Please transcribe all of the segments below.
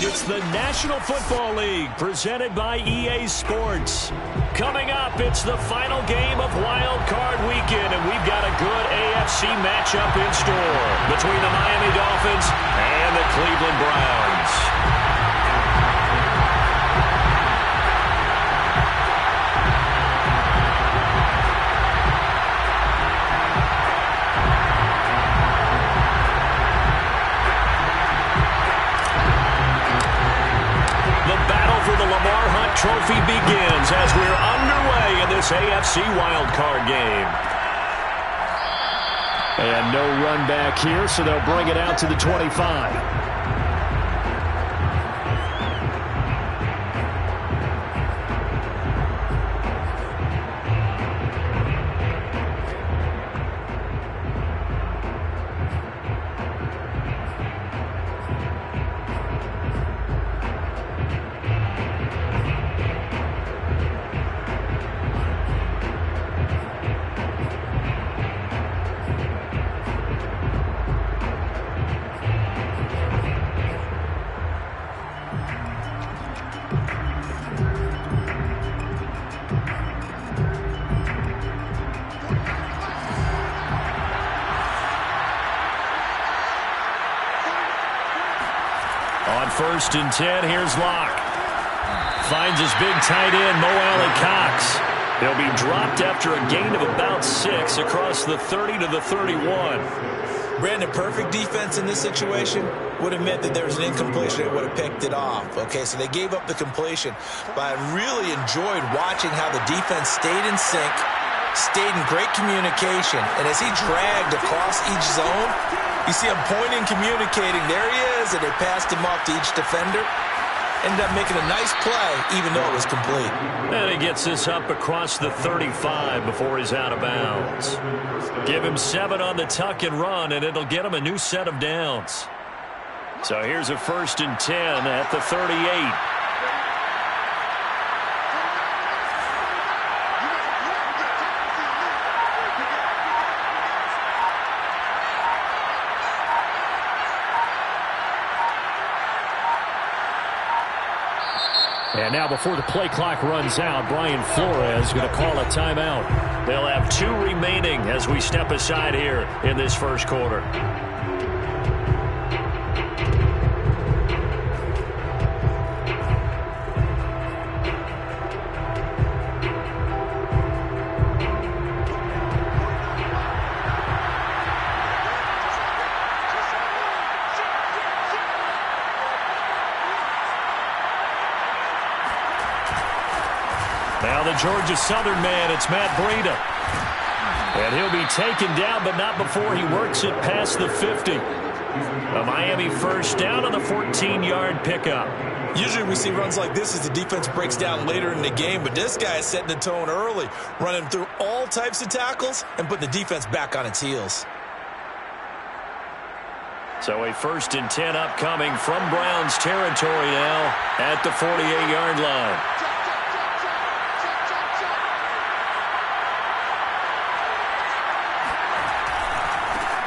It's the National Football League presented by EA Sports. Coming up, it's the final game of Wild Card Weekend, and we've got a good AFC matchup in store between the Miami Dolphins and the Cleveland Browns. Trophy begins as we're underway in this AFC wildcard game. And no run back here, so they'll bring it out to the 25. On 1st and 10, here's Locke. Finds his big tight end, Mo Alley-Cox. He'll be dropped after a gain of about 6 across the 30 to the 31. Brandon, perfect defense in this situation would have meant that there was an incompletion. It would have picked it off. Okay, so they gave up the completion. But I really enjoyed watching how the defense stayed in sync, stayed in great communication. And as he dragged across each zone, you see him pointing, communicating. There he is, and they passed him off to each defender. Ended up making a nice play, even though it was complete. And he gets this up across the 35 before he's out of bounds. Give him 7 on the tuck and run, and it'll get him a new set of downs. So here's a 1st and 10 at the 38. And now before the play clock runs out, Brian Flores is going to call a timeout. They'll have 2 remaining as we step aside here in this first quarter. Now the Georgia Southern man, it's Matt Breida. And he'll be taken down, but not before he works it past the 50. A Miami first down on the 14-yard pickup. Usually we see runs like this as the defense breaks down later in the game, but this guy is setting the tone early, running through all types of tackles and putting the defense back on its heels. So a 1st and 10 upcoming from Browns territory now at the 48-yard line.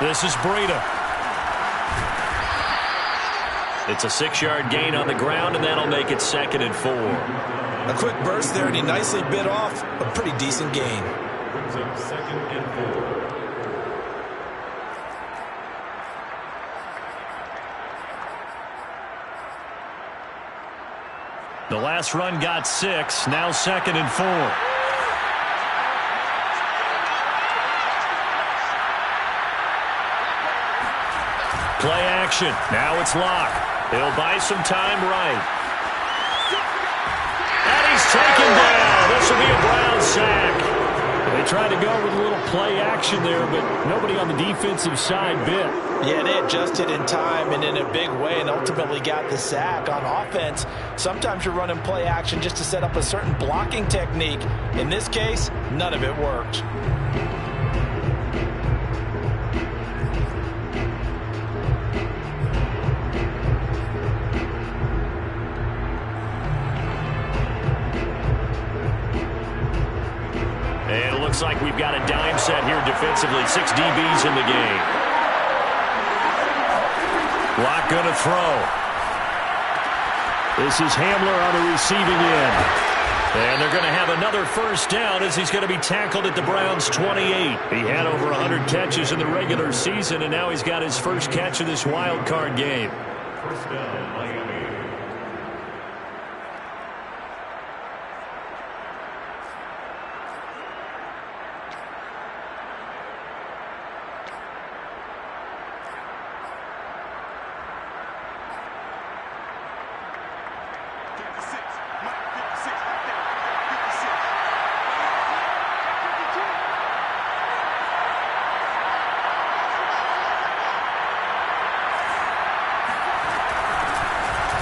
This is Breida. It's a 6-yard gain on the ground, and that'll make it 2nd and 4. A quick burst there, and he nicely bit off a pretty decent gain. So 2nd and 4. The last run got 6, now 2nd and 4. Play action. Now it's Locke. He'll buy some time right. And he's taken down. This will be a Brown sack. They tried to go with a little play action there, but nobody on the defensive side bit. Yeah, they adjusted in time and in a big way and ultimately got the sack. On offense, sometimes you're running play action just to set up a certain blocking technique. In this case, none of it worked. And it looks like we've got a dime set here defensively. 6 DBs in the game. Locke going to throw. This is Hamler on the receiving end. And they're going to have another first down as he's going to be tackled at the Browns' 28. He had over 100 catches in the regular season, and now he's got his first catch of this wild card game. First down, Miami.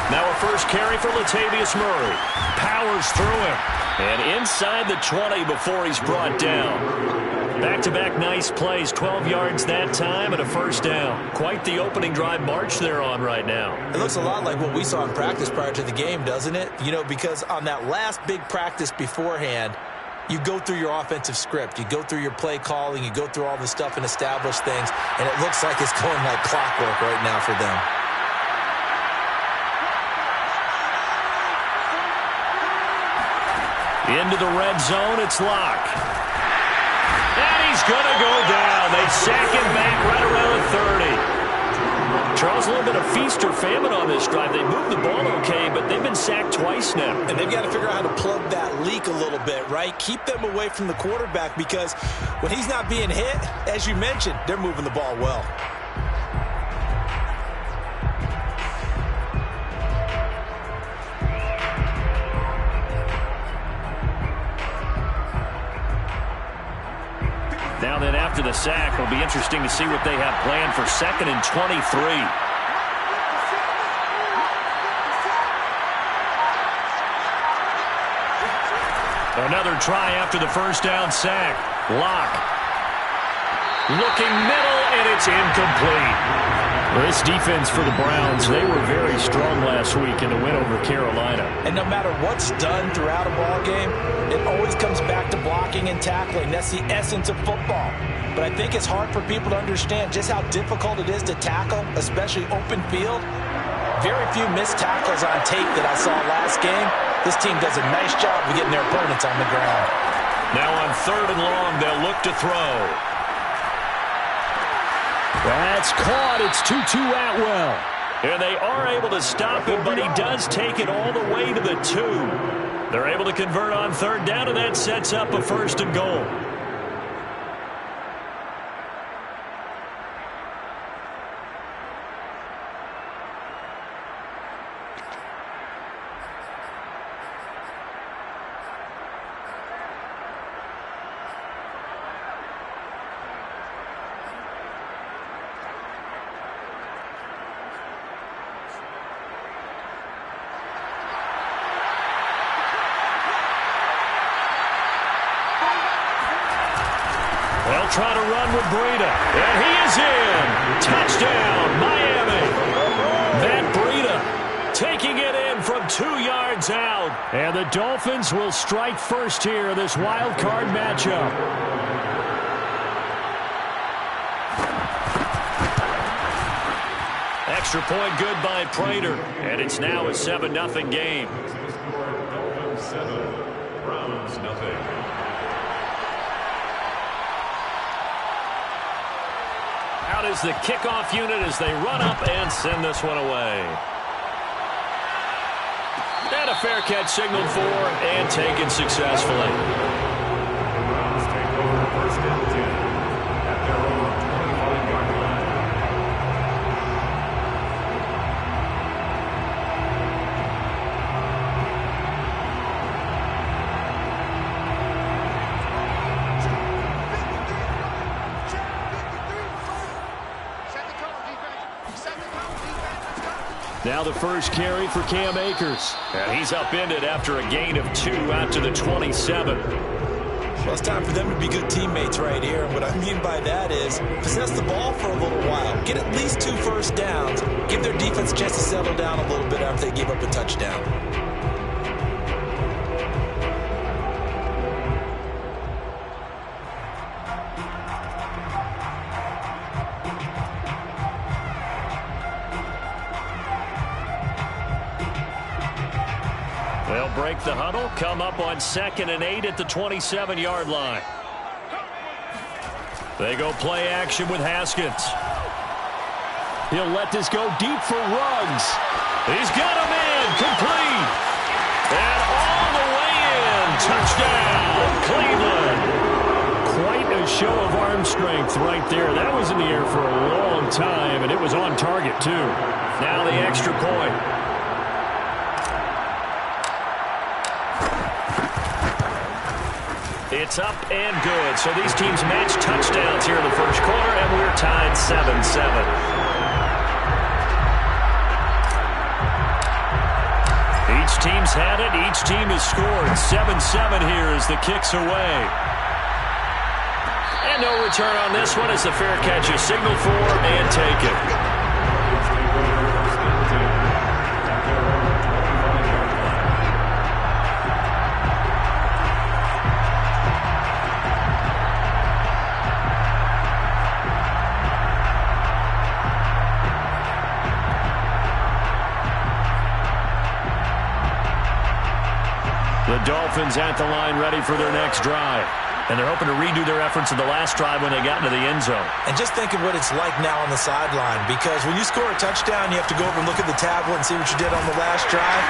Now a first carry for Latavius Murray. Powers through him. And inside the 20 before he's brought down. Back-to-back nice plays, 12 yards that time and a first down. Quite the opening drive march they're on right now. It looks a lot like what we saw in practice prior to the game, doesn't it? You know, because on that last big practice beforehand, you go through your offensive script. You go through your play calling. You go through all the stuff and establish things. And it looks like it's going like clockwork right now for them. Into the red zone, it's Locke. And he's going to go down. They sack him back right around the 30. Charles, a little bit of feast or famine on this drive. They moved the ball okay, but they've been sacked twice now. And they've got to figure out how to plug that leak a little bit, right? Keep them away from the quarterback because when he's not being hit, as you mentioned, they're moving the ball well. Now then, after the sack, it'll be interesting to see what they have planned for 2nd and 23. Another try after the first down sack. Locke. Looking middle, and it's incomplete. Well, this defense for the Browns, they were very strong last week in the win over Carolina. And no matter what's done throughout a ball game, it always comes back to blocking and tackling. That's the essence of football. But I think it's hard for people to understand just how difficult it is to tackle, especially open field. Very few missed tackles on tape that I saw last game. This team does a nice job of getting their opponents on the ground. Now on 3rd and long, they'll look to throw. That's caught. It's Tutu Atwell. And they are able to stop him, but he does take it all the way to the 2. They're able to convert on 3rd down, and that sets up a 1st and goal. They'll try to run with Breida. And he is in. Touchdown, Miami. Matt Breida taking it in from 2 yards out. And the Dolphins will strike first here in this wild card matchup. Extra point good by Prater. And it's now a 7-0 game. Dolphins 7, Browns 0. Out is the kickoff unit as they run up and send this one away. And a fair catch signaled for and taken successfully. Browns take over 1st and 10 at their own 25-yard line. Now the first carry for Cam Akers. And he's upended after a gain of 2 out to the 27. Well, it's time for them to be good teammates right here. And what I mean by that is possess the ball for a little while. Get at least 2 first downs. Give their defense a chance to settle down a little bit after they give up a touchdown. They'll break the huddle, come up on 2nd and 8 at the 27-yard line. They go play action with Haskins. He'll let this go deep for Ruggs. He's got him in, complete. And all the way in, touchdown, Cleveland. Quite a show of arm strength right there. That was in the air for a long time, and it was on target, too. Now the extra point. It's up and good. So these teams match touchdowns here in the first quarter, and we're tied 7-7. Each team's had it. Each team has scored. 7-7 here as the kick's away. And no return on this one as the fair catch is signaled for and taken. The Dolphins at the line ready for their next drive. And they're hoping to redo their efforts in the last drive when they got into the end zone. And just think of what it's like now on the sideline, because when you score a touchdown, you have to go over and look at the tablet and see what you did on the last drive.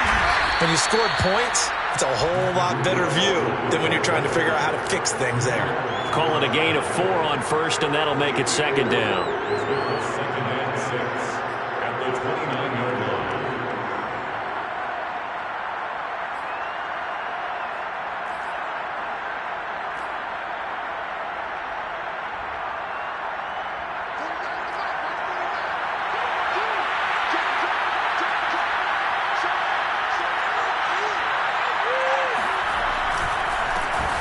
When you scored points, it's a whole lot better view than when you're trying to figure out how to fix things there. Call it a gain of 4 on first, and that'll make it 2nd down. 2nd and 6 at the 29-yard line.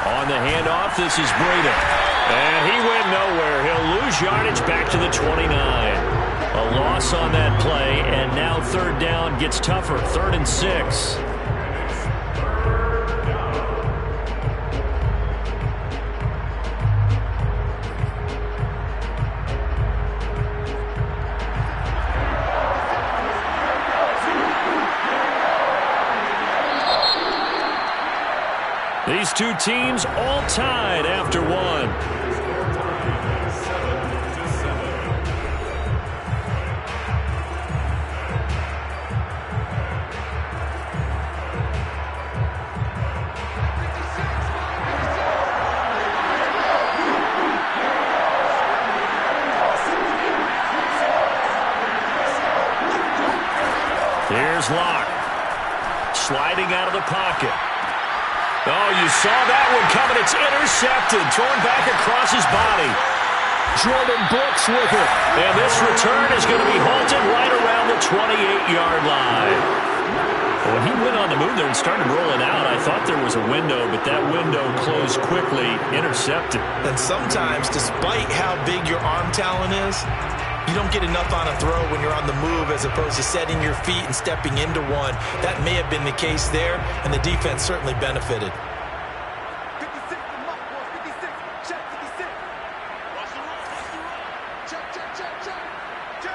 On the handoff, this is Breida. And he went nowhere. He'll lose yardage back to the 29. A loss on that play, and now 3rd down gets tougher. 3rd and 6. These two teams all tied after one. Here's Locke. Sliding out of the pocket. Oh, you saw that one coming. It's intercepted. Thrown back across his body. Jordan Brooks with it. And this return is going to be halted right around the 28-yard line. When he went on the move there and started rolling out, I thought there was a window, but that window closed quickly. Intercepted. And sometimes, despite how big your arm talent is, you don't get enough on a throw when you're on the move as opposed to setting your feet and stepping into one. That may have been the case there, and the defense certainly benefited. 56, boys, 56. Check 56. Check.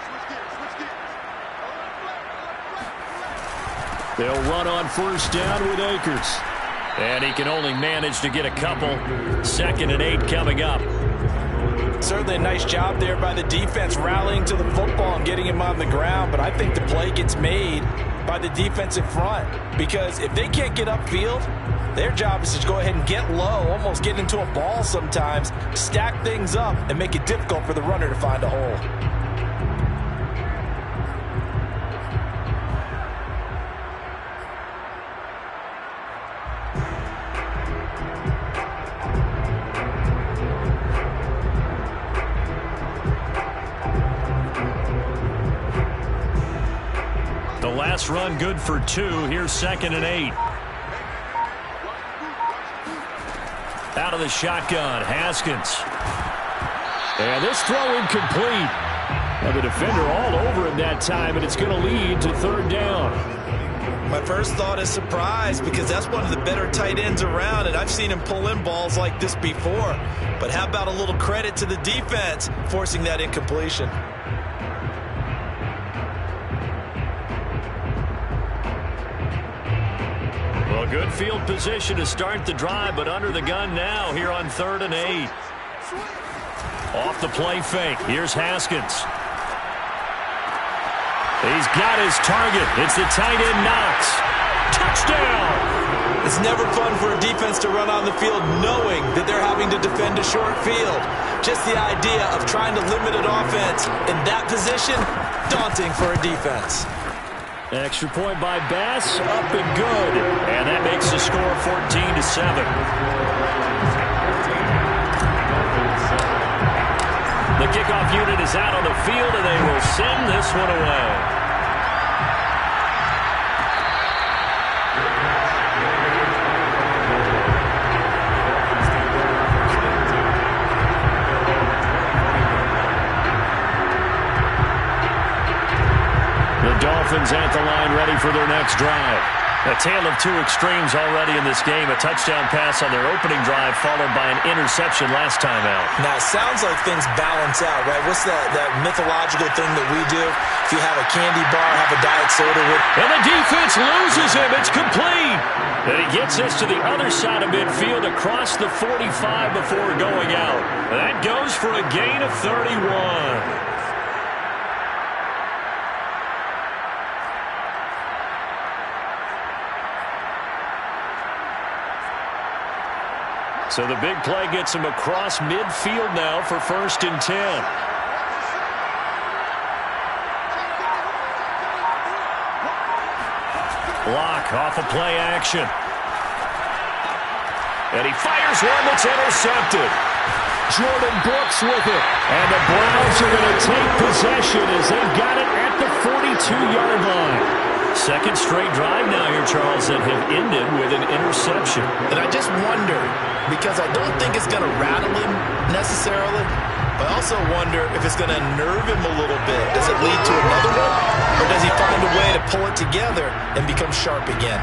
Switch gears. They'll run on 1st down with Akers. And he can only manage to get a couple. 2nd and 8 coming up. Certainly a nice job there by the defense rallying to the football and getting him on the ground, but I think the play gets made by the defensive front, because if they can't get upfield, their job is to go ahead and get low, almost get into a ball sometimes, stack things up, and make it difficult for the runner to find a hole. Last run good for 2. Here's 2nd and 8. Out of the shotgun, Haskins. And this throw incomplete. Now the defender all over him that time, and it's going to lead to 3rd down. My first thought is surprise, because that's one of the better tight ends around, and I've seen him pull in balls like this before. But how about a little credit to the defense forcing that incompletion? Well, good field position to start the drive, but under the gun now here on 3rd and 8. Off the play fake. Here's Haskins. He's got his target. It's the tight end Knox. Touchdown! It's never fun for a defense to run on the field knowing that they're having to defend a short field. Just the idea of trying to limit an offense in that position, daunting for a defense. Extra point by Bass, up and good. And that makes the score 14-7. The kickoff unit is out on the field, and they will send this one away. Dolphins at the line, ready for their next drive. A tale of two extremes already in this game. A touchdown pass on their opening drive, followed by an interception last time out. Now, it sounds like things balance out, right? What's that mythological thing that we do? If you have a candy bar, have a diet soda with... And the defense loses him. It's complete. And he gets us to the other side of midfield across the 45 before going out. That goes for a gain of 31. So the big play gets him across midfield now for 1st and 10. Block off a play action. And he fires one that's intercepted. Jordan Brooks with it. And the Browns are going to take possession as they've got it at the 42-yard line. Second straight drive now here, Charles, that have ended with an interception. And I just wonder, because I don't think it's going to rattle him necessarily, but I also wonder if it's going to unnerve him a little bit. Does it lead to another one? Or does he find a way to pull it together and become sharp again?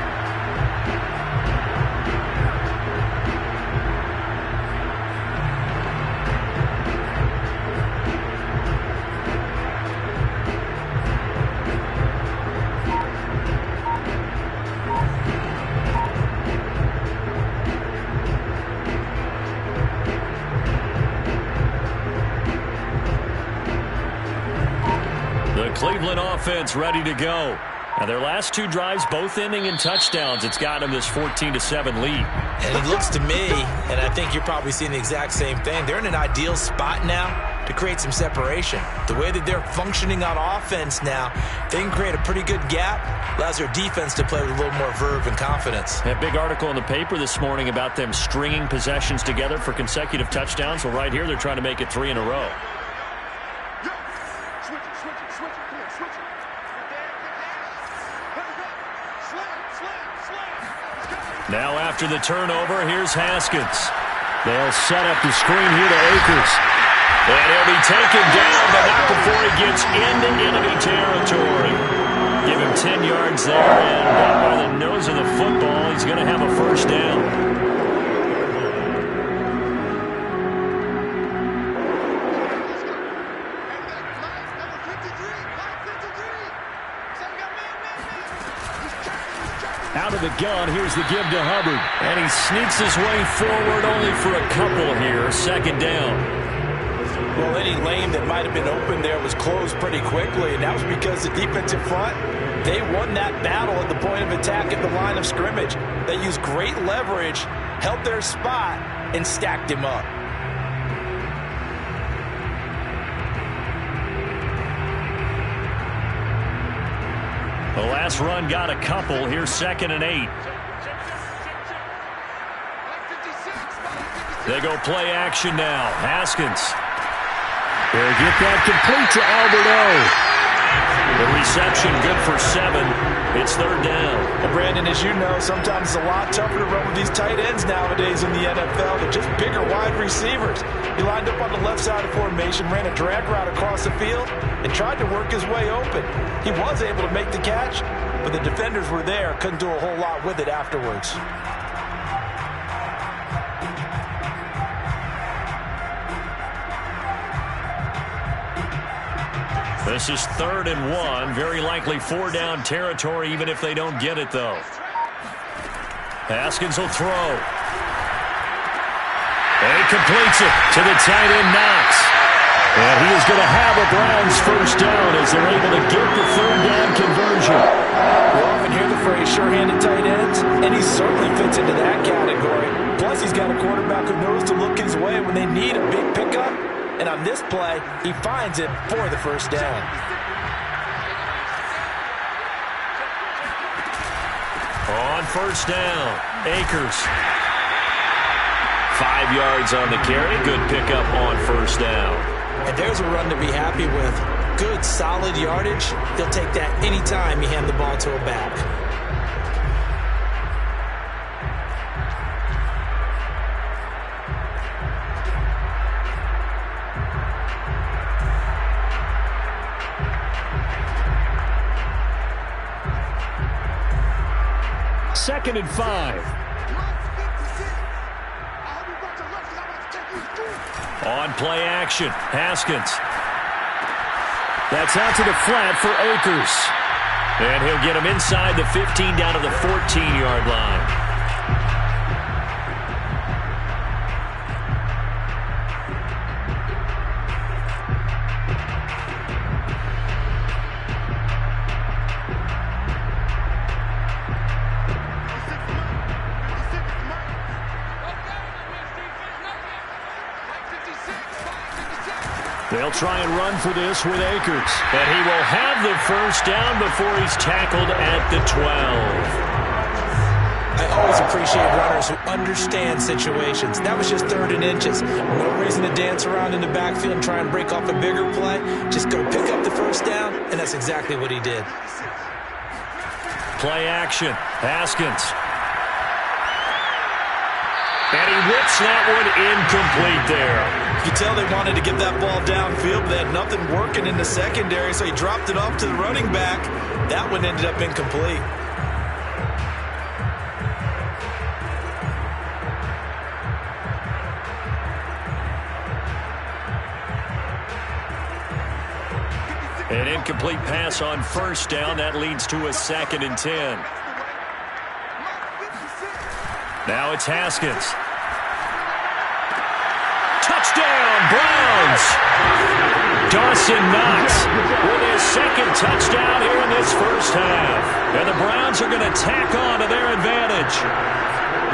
Cleveland offense ready to go. Now their last two drives both ending in touchdowns. It's got them this 14-7 lead. And it looks to me, and I think you're probably seeing the exact same thing, they're in an ideal spot now to create some separation. The way that they're functioning on offense now, they can create a pretty good gap. Allows their defense to play with a little more verve and confidence. A big article in the paper this morning about them stringing possessions together for consecutive touchdowns. Well, right here they're trying to make it 3 in a row. Now after the turnover, here's Haskins. They'll set up the screen here to Akers. And he'll be taken down, but not before he gets into enemy territory. Give him 10 yards there, and by the nose of the football, he's going to have a first down. Out of the gun, here's the give to Hubbard. And he sneaks his way forward only for a couple here. Second down. Well, any lane that might have been open there was closed pretty quickly, and that was because the defensive front, they won that battle at the point of attack at the line of scrimmage. They used great leverage, held their spot, and stacked him up. The last run got a couple. Here's 2nd and 8. They go play action now. Haskins. They'll get that complete to Alberto. The reception good for 7. It's 3rd down. And Brandon, as you know, sometimes it's a lot tougher to run with these tight ends nowadays in the NFL. They're just bigger wide receivers. He lined up on the left side of formation, ran a drag route across the field, and tried to work his way open. He was able to make the catch, but the defenders were there, couldn't do a whole lot with it afterwards. This is 3rd and 1. Very likely 4-down territory, even if they don't get it, though. Haskins will throw. And he completes it to the tight end, Knox. And he is going to have a Browns first down as they're able to get the third down conversion. We often hear the phrase sure-handed tight ends, and he certainly fits into that category. Plus, he's got a quarterback who knows to look his way when they need a big pickup. And on this play, he finds it for the first down. On first down, Akers. 5 yards on the carry. Good pickup on first down. And there's a run to be happy with. Good, solid yardage. He'll take that anytime you hand the ball to a back. Second and 5. On play action, Haskins. That's out to the flat for Akers. And he'll get him inside the 15 down to the 14-yard line. They'll try and run for this with Akers. And he will have the first down before he's tackled at the 12. I always appreciate runners who understand situations. That was just 3rd and inches. No reason to dance around in the backfield and try and break off a bigger play. Just go pick up the first down, and that's exactly what he did. Play action. Haskins. And he whips that one incomplete there. You can tell they wanted to get that ball downfield, but they had nothing working in the secondary, so he dropped it off to the running back. That one ended up incomplete. An incomplete pass on first down. That leads to a 2nd and 10. Now it's Haskins. Touchdown, Browns! Dawson Knox with his 2nd touchdown here in this first half. And the Browns are going to tack on to their advantage.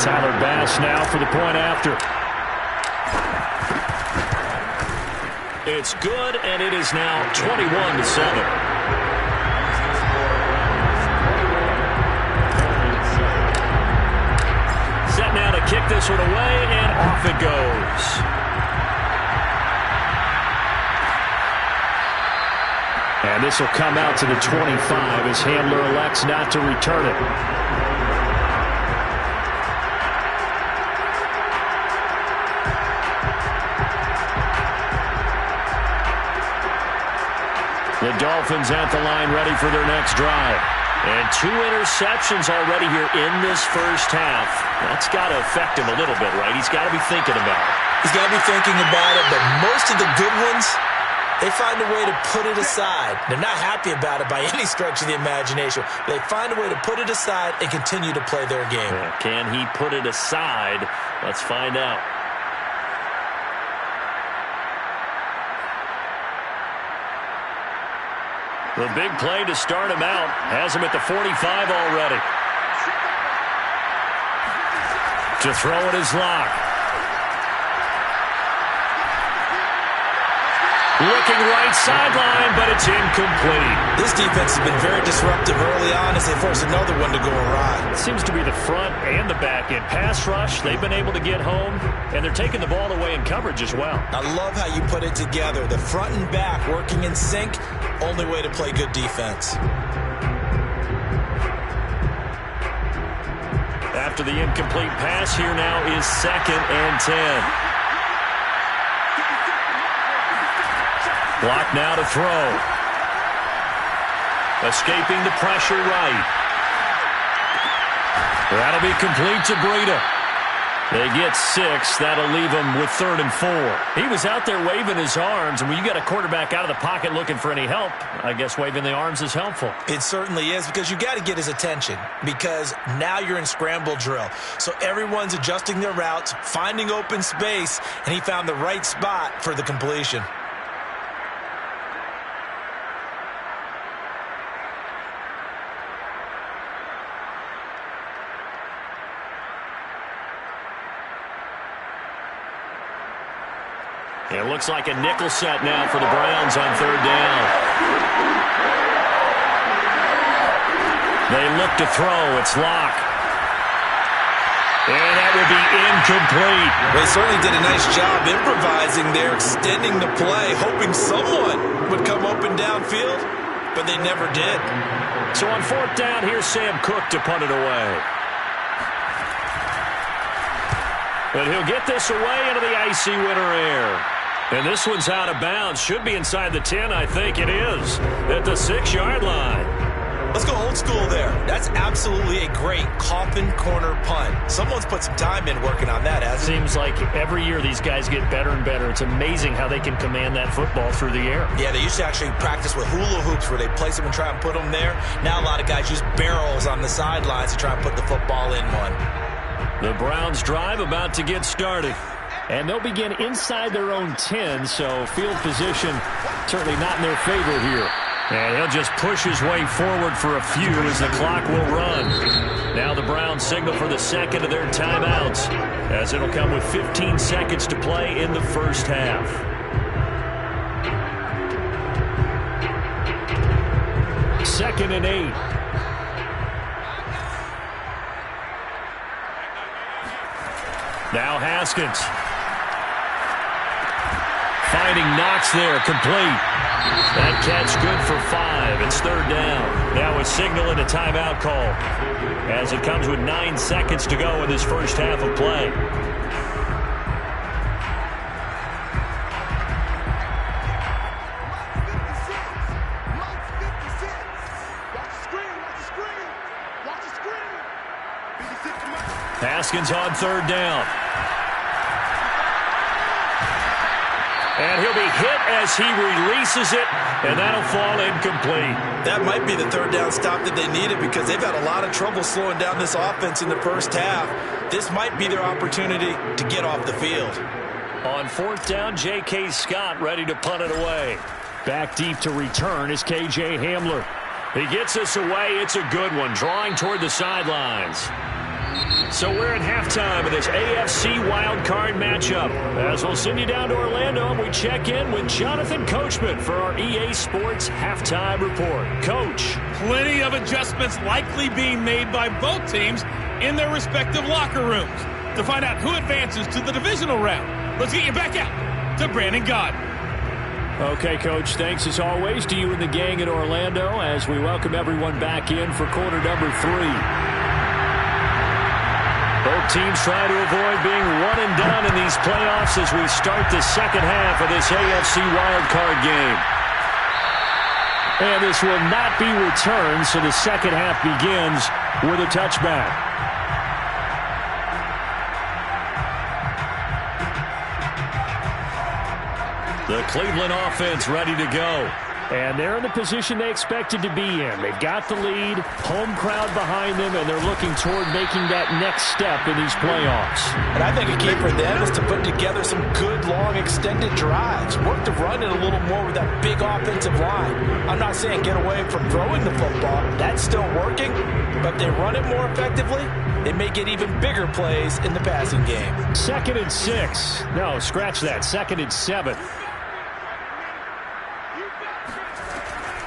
Tyler Bass now for the point after. It's good, and it is now 21-7. Now to kick this one away, and off it goes. And this will come out to the 25 as handler elects not to return it. The Dolphins at the line ready for their next drive. And 2 interceptions already here in this first half. That's got to affect him a little bit, right? He's got to be thinking about it. He's got to be thinking about it, but most of the good ones, they find a way to put it aside. They're not happy about it by any stretch of the imagination. They find a way to put it aside and continue to play their game. Yeah, can he put it aside? Let's find out. The big play to start him out has him at the 45 already. To throw it is Locke. Looking right sideline, but it's incomplete. This defense has been very disruptive early on as they force another one to go awry. It seems to be the front and the back end. Pass rush, they've been able to get home, and they're taking the ball away in coverage as well. I love how you put it together. The front and back working in sync, only way to play good defense. After the incomplete pass, here now is 2nd and 10. Block now to throw. Escaping the pressure right. That'll be complete to Breida. They get 6. That'll leave them with 3rd and 4. He was out there waving his arms, and when you got a quarterback out of the pocket looking for any help, I guess waving the arms is helpful. It certainly is, because you got to get his attention, because now you're in scramble drill. So everyone's adjusting their routes, finding open space, and he found the right spot for the completion. It looks like a nickel set now for the Browns on 3rd down. They look to throw. It's Locke. And that will be incomplete. They certainly did a nice job improvising there, extending the play, hoping someone would come open downfield, but they never did. So on 4th down, here's Sam Cook to punt it away. But he'll get this away into the icy winter air. And this one's out of bounds. Should be inside the 10, I think it is. At the 6-yard line. Let's go old school there. That's absolutely a great coffin corner punt. Someone's put some time in working on that, hasn't it? Seems like every year these guys get better and better. It's amazing how they can command that football through the air. Yeah, they used to actually practice with hula hoops where they place them and try and put them there. Now a lot of guys use barrels on the sidelines to try and put the football in one. The Browns drive about to get started. And they'll begin inside their own 10, so field position certainly not in their favor here. And he'll just push his way forward for a few as the clock will run. Now the Browns signal for the second of their timeouts, as it'll come with 15 seconds to play in the first half. Second and 8. Now Haskins. Finding Knox there, complete. That catch good for 5. It's 3rd down. Now a signal and a timeout call, as it comes with 9 seconds to go in this first half of play. Haskins on 3rd down. And he'll be hit as he releases it, and that'll fall incomplete. That might be the 3rd down stop that they needed, because they've had a lot of trouble slowing down this offense in the first half. This might be their opportunity to get off the field. On 4th down, J.K. Scott ready to punt it away. Back deep to return is K.J. Hamler. He gets us away. It's a good one, drawing toward the sidelines. So we're at halftime of this AFC wildcard matchup. As we'll send you down to Orlando, and we check in with Jonathan Coachman for our EA Sports Halftime Report. Coach. Plenty of adjustments likely being made by both teams in their respective locker rooms. To find out who advances to the divisional round, let's get you back out to Brandon Gaudin. Okay, Coach, thanks as always to you and the gang in Orlando as we welcome everyone back in for quarter number 3. Both teams trying to avoid being one and done in these playoffs as we start the second half of this AFC wildcard game. And this will not be returned, so the second half begins with a touchback. The Cleveland offense ready to go. And they're in the position they expected to be in. They've got the lead, home crowd behind them, and they're looking toward making that next step in these playoffs. And I think a key for them is to put together some good, long, extended drives. Work to run it a little more with that big offensive line. I'm not saying get away from throwing the football. That's still working. But if they run it more effectively, they may get even bigger plays in the passing game. 2nd and 6. No, scratch that. 2nd and 7.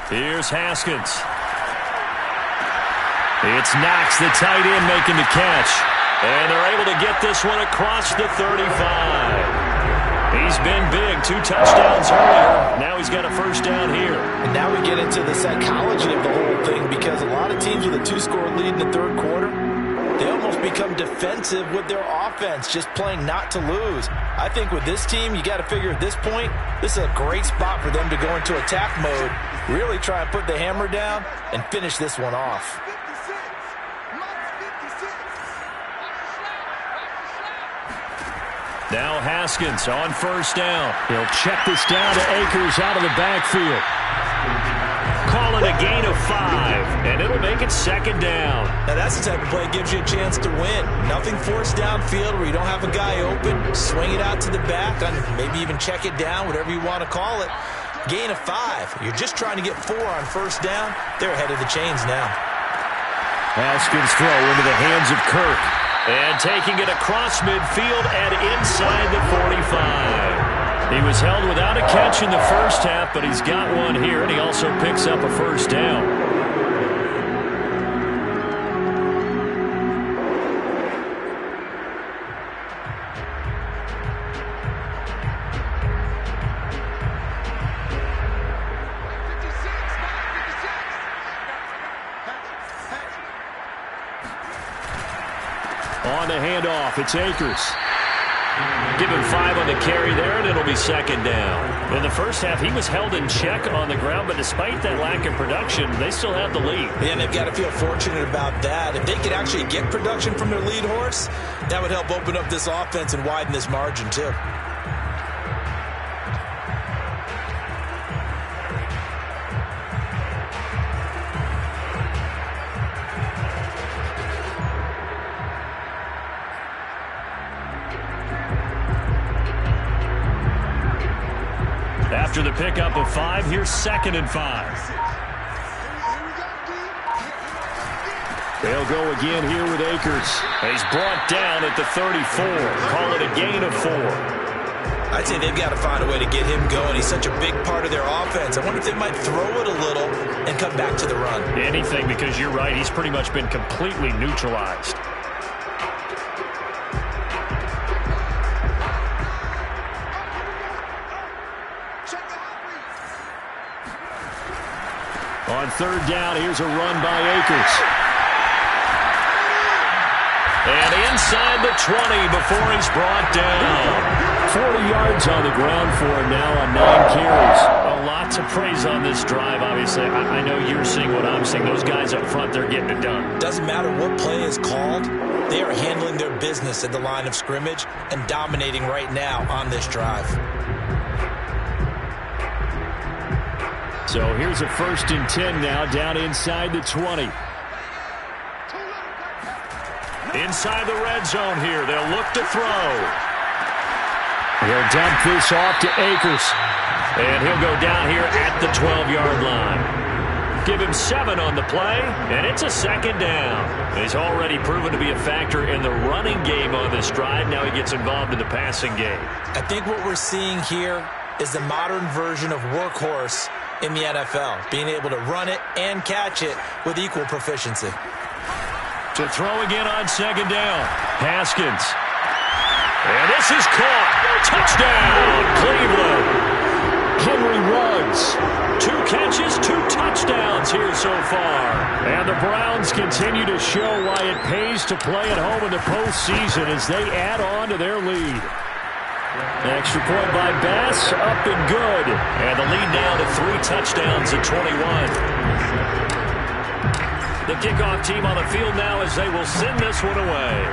Here's Haskins. It's Knox, the tight end, making the catch. And they're able to get this one across the 35. He's been big. 2 touchdowns earlier. Now he's got a first down here. And now we get into the psychology of the whole thing, because a lot of teams with a 2-score lead in the 3rd quarter, they almost become defensive with their offense, just playing not to lose. I think with this team, you got to figure at this point, this is a great spot for them to go into attack mode, really try and put the hammer down and finish this one off. Now Haskins on first down. He'll check this down to Akers out of the backfield. Call it a gain of 5, and it'll make it second down. Now that's the type of play that gives you a chance to win. Nothing forced downfield where you don't have a guy open. Swing it out to the back, and maybe even check it down, whatever you want to call it. Gain of 5. You're just trying to get 4 on first down. They're ahead of the chains now. Haskins throw into the hands of Kirk. And taking it across midfield and inside the 45. He was held without a catch in the first half, but he's got one here, and he also picks up a first down. On the handoff, it's Akers. Give him 5 on the carry there, and it'll be second down. In the first half, he was held in check on the ground, but despite that lack of production, they still have the lead. Yeah, and they've got to feel fortunate about that. If they could actually get production from their lead horse, that would help open up this offense and widen this margin, too. After the pickup of 5, here's second and 5. They'll go again here with Akers. He's brought down at the 34. Call it a gain of 4. I'd say they've got to find a way to get him going. He's such a big part of their offense. I wonder if they might throw it a little and come back to the run. Anything, because you're right. He's pretty much been completely neutralized. On third down, here's a run by Akers. And inside the 20 before he's brought down. 40 yards on the ground for him now on 9 carries. A lot to praise on this drive, obviously. I know you're seeing what I'm seeing. Those guys up front, they're getting it done. Doesn't matter what play is called. They are handling their business at the line of scrimmage and dominating right now on this drive. So here's a 1st and 10 now, down inside the 20. Inside the red zone here. They'll look to throw. He'll dump this off to Akers. And he'll go down here at the 12-yard line. Give him 7 on the play, and it's a second down. He's already proven to be a factor in the running game on this drive. Now he gets involved in the passing game. I think what we're seeing here is the modern version of workhorse in the NFL, being able to run it and catch it with equal proficiency. To throw again on second down. Haskins. And this is caught. Touchdown, Cleveland. Henry Ruggs. 2 catches, 2 touchdowns here so far. And the Browns continue to show why it pays to play at home in the postseason as they add on to their lead. Extra point by Bass, up and good. And the lead now to 3 touchdowns at 21. The kickoff team on the field now as they will send this one away.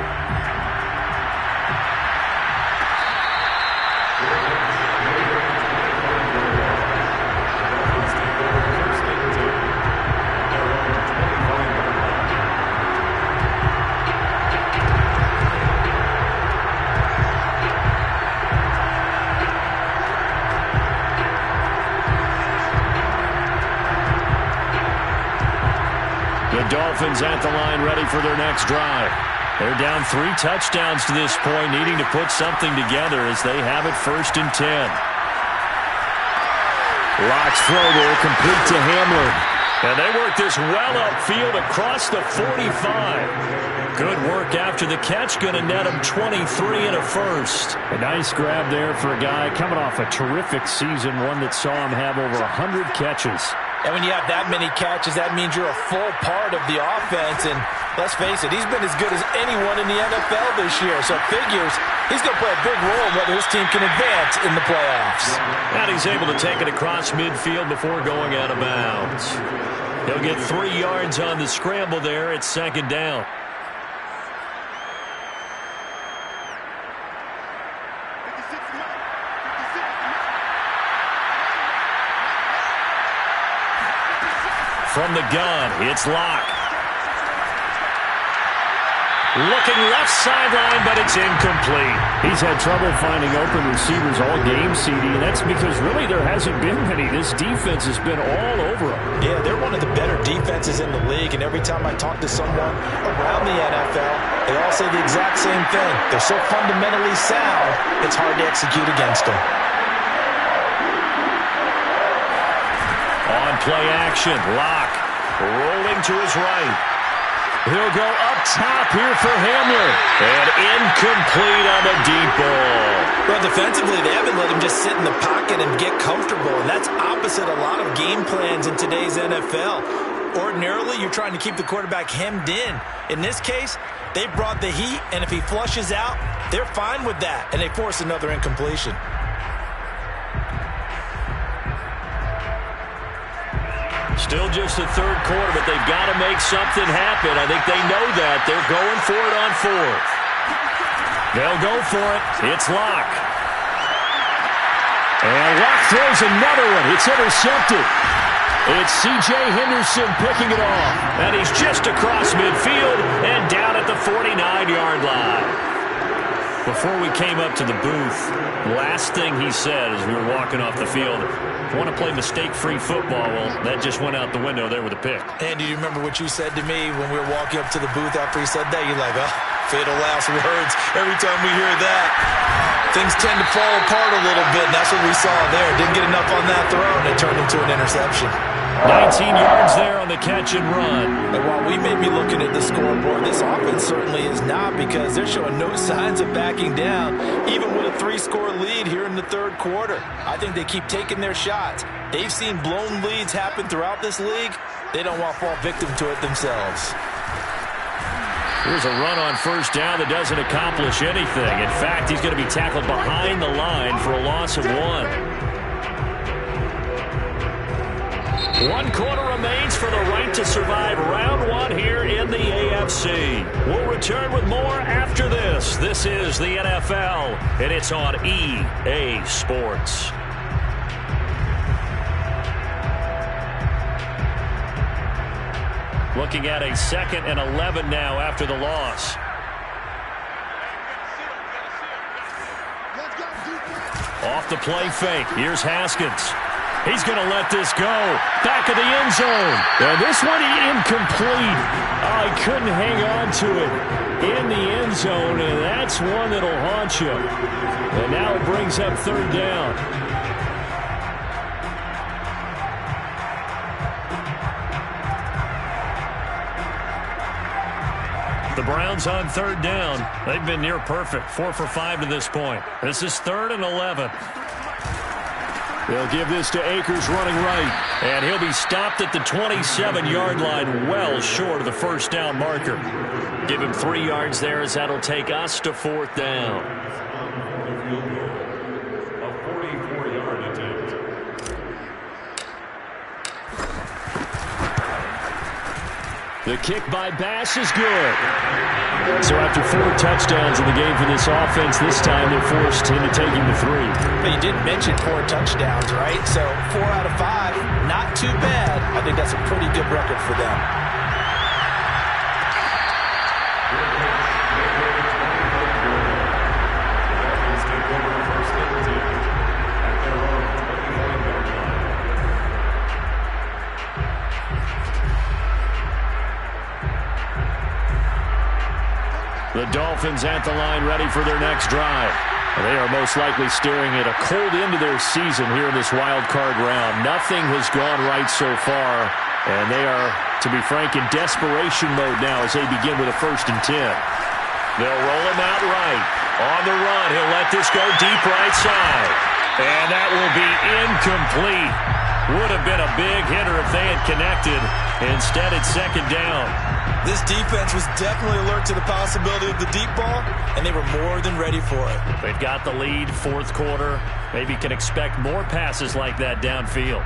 Dolphins at the line, ready for their next drive. They're down 3 touchdowns to this point, needing to put something together as they have it 1st and 10. Locks throw there, complete to Hamler. And they work this well upfield across the 45. Good work after the catch, going to net him 23 and a first. A nice grab there for a guy coming off a terrific season, one that saw him have over 100 catches. And when you have that many catches, that means you're a full part of the offense. And let's face it, he's been as good as anyone in the NFL this year. So figures he's going to play a big role in whether his team can advance in the playoffs. And he's able to take it across midfield before going out of bounds. He'll get 3 yards on the scramble there at second down. From the gun, it's Locke. Looking left sideline, but it's incomplete. He's had trouble finding open receivers all game, CD, and that's because really there hasn't been many. This defense has been all over him. Yeah, they're one of the better defenses in the league, and every time I talk to someone around the NFL, they all say the exact same thing. They're so fundamentally sound, it's hard to execute against them. On play action, Locke rolling to his right. He'll go up top here for Hamler. And incomplete on the deep ball. Well, defensively, they haven't let him just sit in the pocket and get comfortable, and that's opposite a lot of game plans in today's NFL. Ordinarily, you're trying to keep the quarterback hemmed in. In this case, they brought the heat, and if he flushes out, they're fine with that, and they force another incompletion. Still just the third quarter, but they've got to make something happen. I think they know that. They're going for it on fourth. They'll go for it. It's Locke. And Locke throws another one. It's intercepted. It's C.J. Henderson picking it off. And he's just across midfield and down at the 49-yard line. Before we came up to the booth, last thing he said as we were walking off the field, I want to play mistake-free football. Well, that just went out the window there with a pick. And do you remember what you said to me when we were walking up to the booth after he said that? You're like, oh, fatal last words. Every time we hear that, things tend to fall apart a little bit, and that's what we saw there. Didn't get enough on that throw, and it turned into an interception. 19 yards there on the catch and run. And while we may be looking at the scoreboard, this offense certainly is not, because they're showing no signs of backing down, even with a 3-score lead here in the third quarter. I think they keep taking their shots. They've seen blown leads happen throughout this league. They don't want to fall victim to it themselves. Here's a run on first down that doesn't accomplish anything. In fact, he's going to be tackled behind the line for a loss of 1. 1 quarter remains for the right to survive round 1 here in the AFC. We'll return with more after this. This is the NFL, and it's on EA Sports. Looking at a 2nd and 11 now after the loss. Off the play fake. Here's Haskins. He's going to let this go. Back of the end zone. And this one incomplete. Oh, he couldn't hang on to it in the end zone, and that's one that'll haunt you. And now it brings up third down. The Browns on third down. They've been near perfect. 4 for 5 to this point. This is 3rd and 11. They'll give this to Akers running right. And he'll be stopped at the 27-yard line, well short of the first down marker. Give him 3 yards there, as that'll take us to 4th down. A 44-yard attempt. The kick by Bass is good. So after 4 touchdowns in the game for this offense, this time they're forced into taking the 3. But you did mention 4 touchdowns, right? So 4 out of 5, not too bad. I think that's a pretty good record for them. The Dolphins at the line, ready for their next drive. They are most likely staring at a cold end of their season here in this wild card round. Nothing has gone right so far, and they are, to be frank, in desperation mode now as they begin with a 1st and 10. They'll roll him out right. On the run, he'll let this go deep right side. And that will be incomplete. Would have been a big hitter if they had connected. Instead, it's 2nd down. This defense was definitely alert to the possibility of the deep ball, and they were more than ready for it. They've got the lead, 4th quarter. Maybe can expect more passes like that downfield.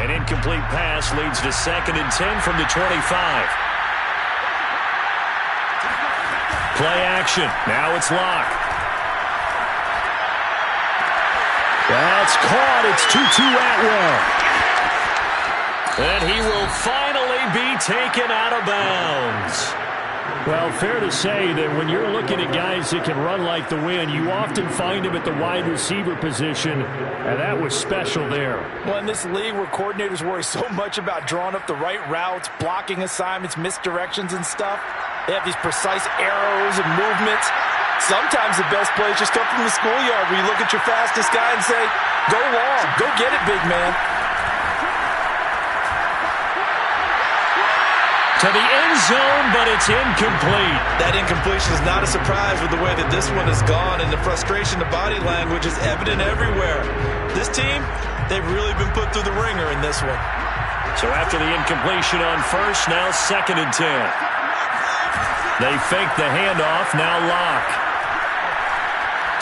An incomplete pass leads to 2nd and 10 from the 25. Play action. Now it's Locke. That's It's caught. It's Tutu Atwell. And he will finally be taken out of bounds. Well, fair to say that when you're looking at guys that can run like the wind, you often find them at the wide receiver position, and that was special there. Well, in this league where coordinators worry so much about drawing up the right routes, blocking assignments, misdirections and stuff, they have these precise arrows and movements. Sometimes the best plays just come from the schoolyard where you look at your fastest guy and say, go long, go get it, big man. To the end zone, but it's incomplete. That incompletion is not a surprise with the way that this one has gone, and the frustration, the body language is evident everywhere. This team, they've really been put through the ringer in this one. So after the incompletion on first, now 2nd and 10. They fake the handoff, now Locke.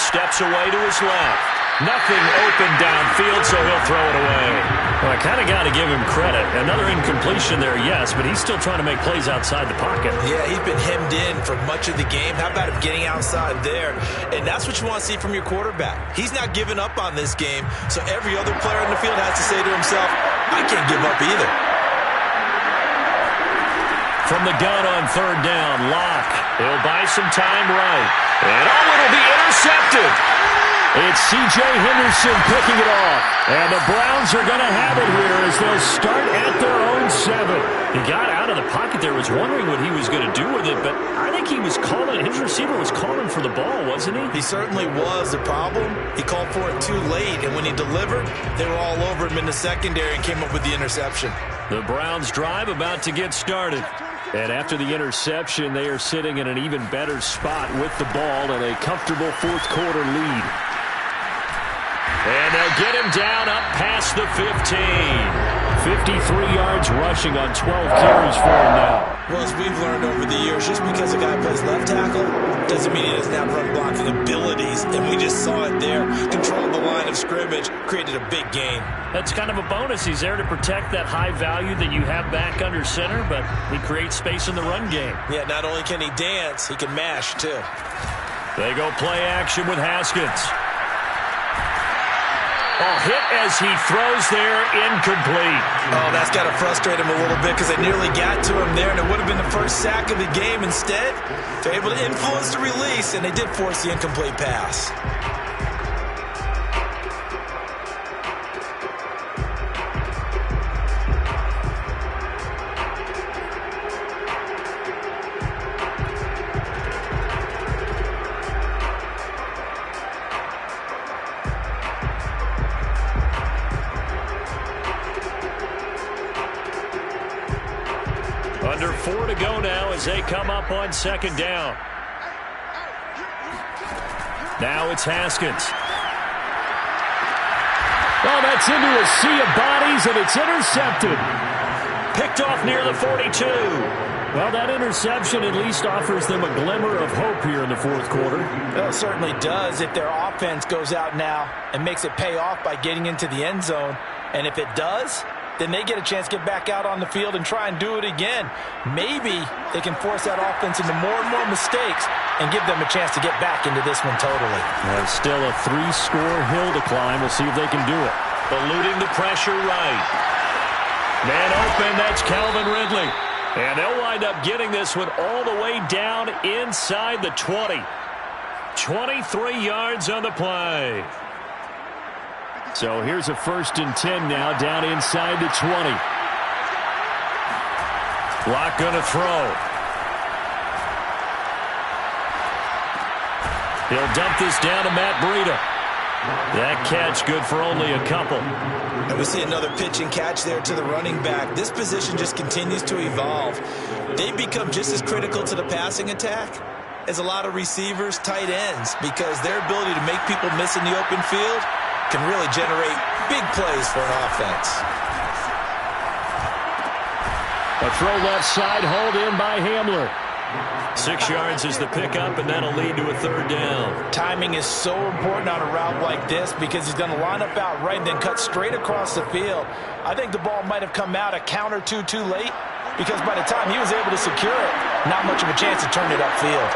Steps away to his left. Nothing open downfield, so he'll throw it away. Well, I kind of got to give him credit. Another incompletion there, yes, but he's still trying to make plays outside the pocket. Yeah, he's been hemmed in for much of the game. How about him getting outside there? And that's what you want to see from your quarterback. He's not giving up on this game, so every other player in the field has to say to himself, I can't give up either. From the gun on 3rd down, Locke. He'll buy some time right. And it'll be intercepted. It's C.J. Henderson picking it off. And the Browns are going to have it here as they'll start at their own 7. He got out of the pocket there, was wondering what he was going to do with it, but I think he was calling, his receiver was calling for the ball, wasn't he? He certainly was. The problem, he called for it too late, and when he delivered, they were all over him in the secondary and came up with the interception. The Browns drive about to get started. And after the interception, they are sitting in an even better spot with the ball and a comfortable 4th quarter lead. And they'll get him down up past the 15. 53 yards rushing on 12 carries for him now. Well, as we've learned over the years, just because a guy plays left tackle doesn't mean he doesn't have run blocking abilities. And we just saw it there. Controlled the line of scrimmage, created a big gain. That's kind of a bonus. He's there to protect that high value that you have back under center, but he creates space in the run game. Yeah, not only can he dance, he can mash, too. They go play action with Haskins. Oh, hit as he throws there, incomplete. Oh, that's got to frustrate him a little bit because they nearly got to him there, and it would have been the first sack of the game. Instead, they're able to influence the release, and they did force the incomplete pass. Under 4 to go now as they come up on 2nd down. Now it's Haskins. Oh, that's into a sea of bodies, and it's intercepted. Picked off near the 42. Well, that interception at least offers them a glimmer of hope here in the 4th quarter. Well, it certainly does if their offense goes out now and makes it pay off by getting into the end zone. And if it does, then they get a chance to get back out on the field and try and do it again. Maybe they can force that offense into more and more mistakes and give them a chance to get back into this one totally. There's still a 3-score hill to climb. We'll see if they can do it. Eluding the pressure right. Man open, that's Calvin Ridley. And they'll wind up getting this one all the way down inside the 20. 23 yards on the play. So here's a 1st and 10 now, down inside the 20. Locke going to throw. He'll dump this down to Matt Breida. That catch good for only a couple. And we see another pitch and catch there to the running back. This position just continues to evolve. They become just as critical to the passing attack as a lot of receivers, tight ends, because their ability to make people miss in the open field can really generate big plays for an offense. A throw left side, hauled in by Hamler. 6 yards is the pickup, and that'll lead to a 3rd down. Timing is so important on a route like this because he's going to line up out right and then cut straight across the field. I think the ball might have come out a count or two too late because by the time he was able to secure it, not much of a chance to turn it upfield.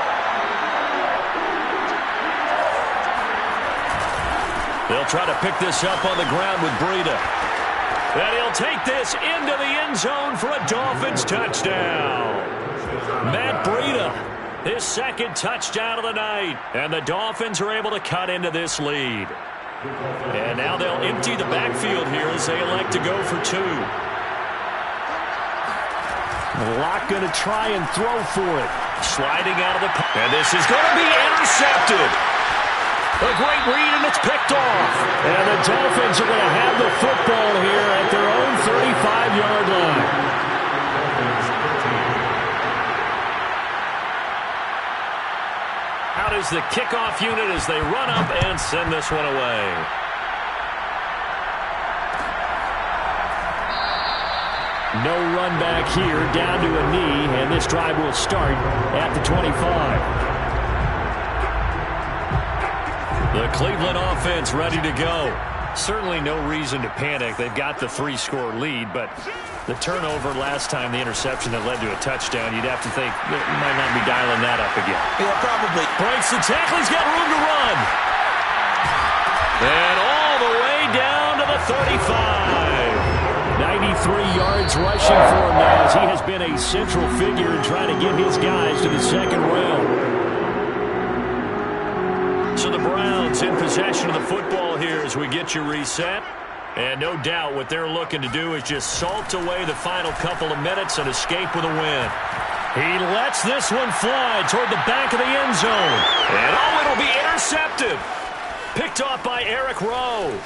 They'll try to pick this up on the ground with Breida. And he'll take this into the end zone for a Dolphins touchdown. Matt Breida, his second touchdown of the night. And the Dolphins are able to cut into this lead. And now they'll empty the backfield here as they elect to go for two. Locke going to try and throw for it. Sliding out of the pocket. And this is going to be intercepted. A great read, and it's picked off. And the Dolphins are going to have the football here at their own 35-yard line. Out is the kickoff unit as they run up and send this one away. No run back here, down to a knee, and this drive will start at the 25. The Cleveland offense ready to go. Certainly no reason to panic. They've got the 3-score lead, but the turnover last time, the interception that led to a touchdown, you'd have to think they might not be dialing that up again. Yeah, probably. Breaks the tackle. He's got room to run. And all the way down to the 35. 93 yards rushing for him now as he has been a central figure in trying to get his guys to the second round. So the Browns in possession of the football here as we get you reset. And no doubt what they're looking to do is just salt away the final couple of minutes and escape with a win. He lets this one fly toward the back of the end zone. And oh, it'll be intercepted. Picked off by Eric Rowe.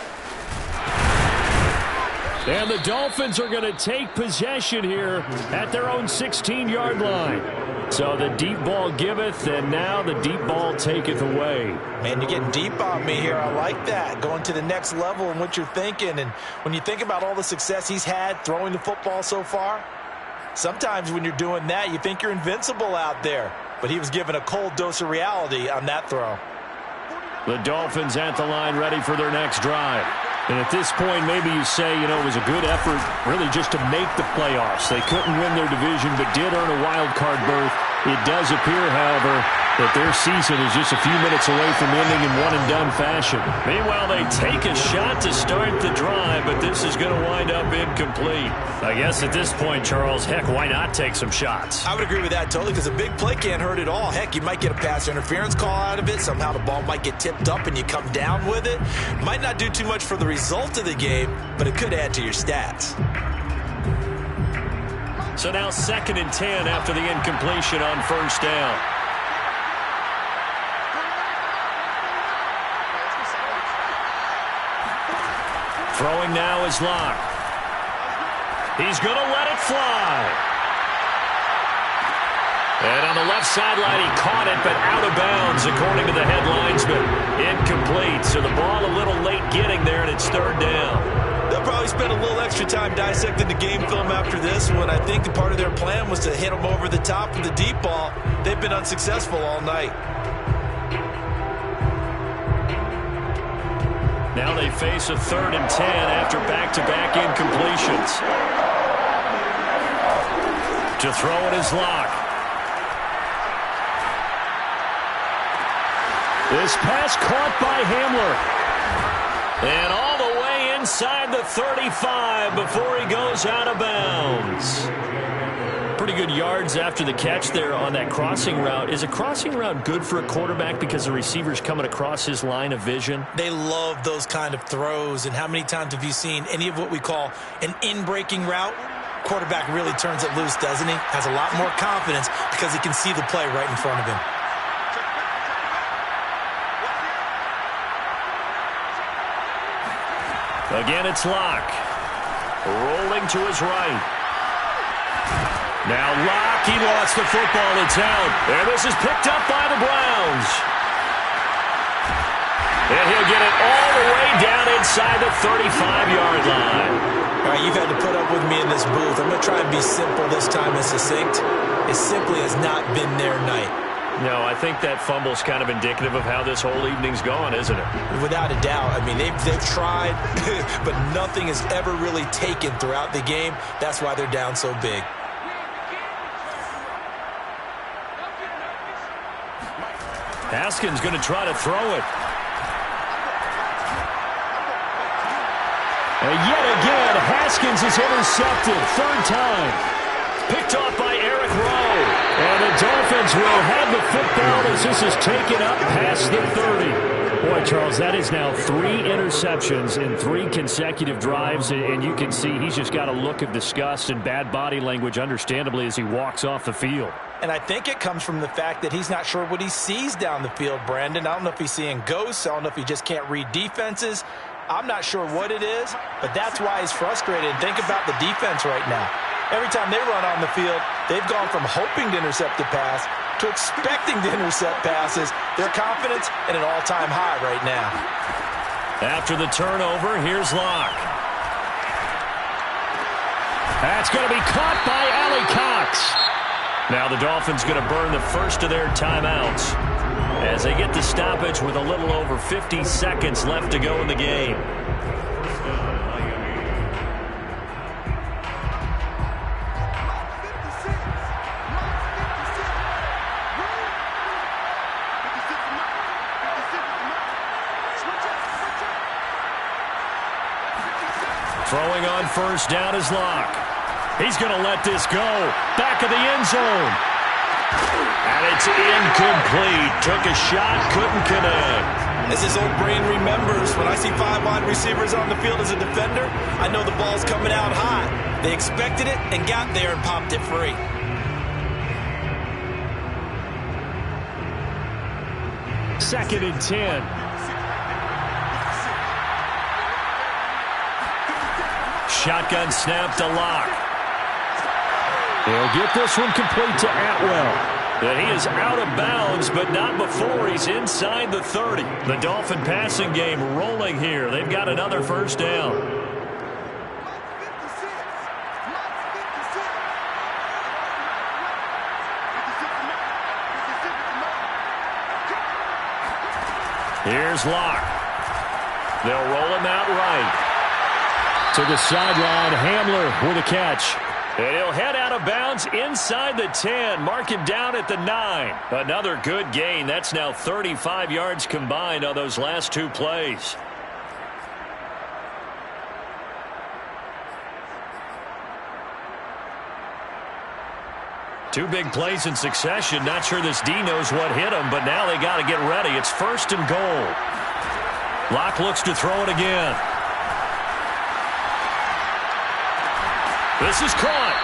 And the Dolphins are going to take possession here at their own 16-yard line. So the deep ball giveth, and now the deep ball taketh away. Man, you're getting deep on me here. I like that. Going to the next level in what you're thinking. And when you think about all the success he's had throwing the football so far, sometimes when you're doing that, you think you're invincible out there. But he was given a cold dose of reality on that throw. The Dolphins at the line ready for their next drive. And at this point, maybe you say, you know, it was a good effort really just to make the playoffs. They couldn't win their division, but did earn a wild card berth. It does appear, however, that their season is just a few minutes away from ending in one-and-done fashion. Meanwhile, they take a shot to start the drive, but this is going to wind up incomplete. I guess at this point, Charles, heck, why not take some shots? I would agree with that totally because a big play can't hurt at all. Heck, you might get a pass interference call out of it. Somehow the ball might get tipped up and you come down with it. Might not do too much for the result of the game, but it could add to your stats. So now 2nd and 10 after the incompletion on first down. Throwing now is Locke. He's going to let it fly. And on the left sideline, he caught it, but out of bounds, according to the head linesman. Incomplete, so the ball a little late getting there, and it's 3rd down. They'll probably spend a little extra time dissecting the game film after this one. I think part of their plan was to hit them over the top with the deep ball. They've been unsuccessful all night. Now they face a 3rd and 10 after back-to-back incompletions. To throw it is Locke. This pass caught by Hamler. And all the way inside the 35 before he goes out of bounds. Pretty good yards after the catch there on that crossing route. Is a crossing route good for a quarterback because the receiver's coming across his line of vision? They love those kind of throws. And how many times have you seen any of what we call an in-breaking route? Quarterback really turns it loose, doesn't he? Has a lot more confidence because he can see the play right in front of him. Again, it's Locke. Rolling to his right. Now Locke, he lost the football. It's out. And this is picked up by the Browns. And he'll get it all the way down inside the 35-yard line. All right, you've had to put up with me in this booth. I'm going to try and be simple this time and succinct. It simply has not been their night. No, I think that fumble's kind of indicative of how this whole evening's gone, isn't it? Without a doubt. I mean, they've tried, but nothing has ever really taken throughout the game. That's why they're down so big. Haskins going to try to throw it. And yet again, Haskins is intercepted. Third time. Picked off by Eric Rowe. And the Dolphins will have the football as this is taken up past the 30. Boy, Charles, that is now 3 interceptions in 3 consecutive drives, and you can see he's just got a look of disgust and bad body language, understandably, as he walks off the field. And I think it comes from the fact that he's not sure what he sees down the field, Brandon. I don't know if he's seeing ghosts. I don't know if he just can't read defenses. I'm not sure what it is, but that's why he's frustrated. And think about the defense right now. Every time they run on the field, they've gone from hoping to intercept a pass to expecting to intercept passes. Their confidence at an all-time high right now. After the turnover, here's Locke. That's going to be caught by Allie Cox. Now the Dolphins going to burn the first of their timeouts as they get the stoppage with a little over 50 seconds left to go in the game. Throwing on first down is Locke. He's going to let this go. Back of the end zone. And it's incomplete. Took a shot, couldn't connect. As his old brain remembers, when I see 5 wide receivers on the field as a defender, I know the ball's coming out high. They expected it and got there and popped it free. Second and 10. Shotgun snap to Locke. He'll get this one complete to Atwell. And he is out of bounds, but not before he's inside the 30. The Dolphin passing game rolling here. They've got another first down. Here's Locke. They'll roll him out right. To the sideline, Hamler with a catch. And he'll head out of bounds inside the 10. Mark him down at the 9. Another good gain. That's now 35 yards combined on those last 2 plays. Two big plays in succession. Not sure this D knows what hit him, but now they got to get ready. It's first and goal. Locke looks to throw it again. This is caught.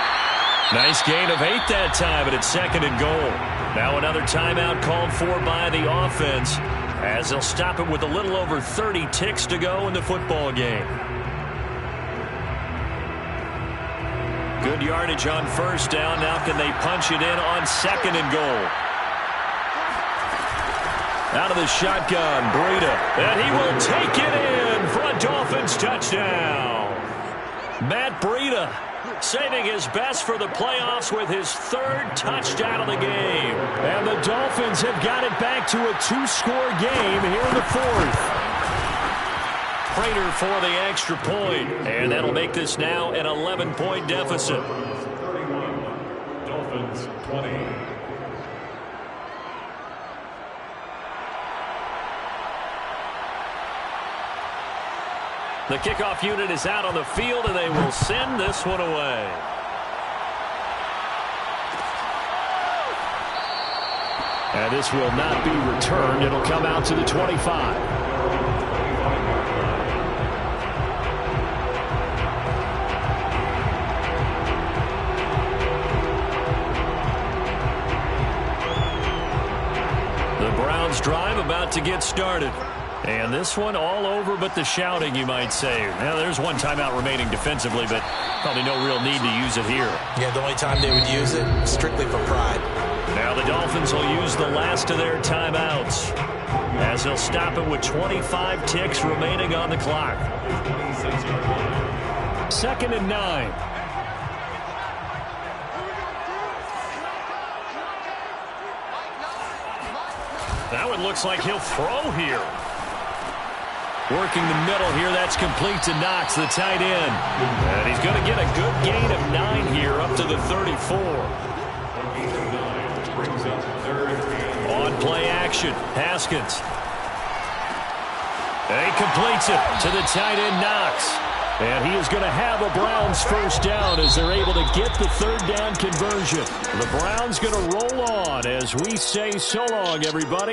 Nice gain of 8 that time, but it's second and goal. Now another timeout called for by the offense as they'll stop it with a little over 30 ticks to go in the football game. Good yardage on first down. Now can they punch it in on second and goal? Out of the shotgun, Breida. And he will take it in for a Dolphins touchdown. Matt Breida saving his best for the playoffs with his 3rd touchdown of the game. And the Dolphins have got it back to a 2-score game here in the 4th. Prater for the extra point. And that'll make this now an 11-point deficit. 31, Dolphins 20. The kickoff unit is out on the field, and they will send this one away. And this will not be returned. It'll come out to the 25. The Browns drive about to get started. And this one all over but the shouting, you might say. Now, there's one timeout remaining defensively, but probably no real need to use it here. Yeah, the only time they would use it, strictly for pride. Now the Dolphins will use the last of their timeouts as they'll stop it with 25 ticks remaining on the clock. Second and 9. Now it looks like he'll throw here. Working the middle here, that's complete to Knox, the tight end. And he's going to get a good gain of 9 here, up to the 34. On play action, Haskins. And he completes it to the tight end, Knox. And he is going to have a Browns first down as they're able to get the third down conversion. The Browns going to roll on as we say so long, everybody.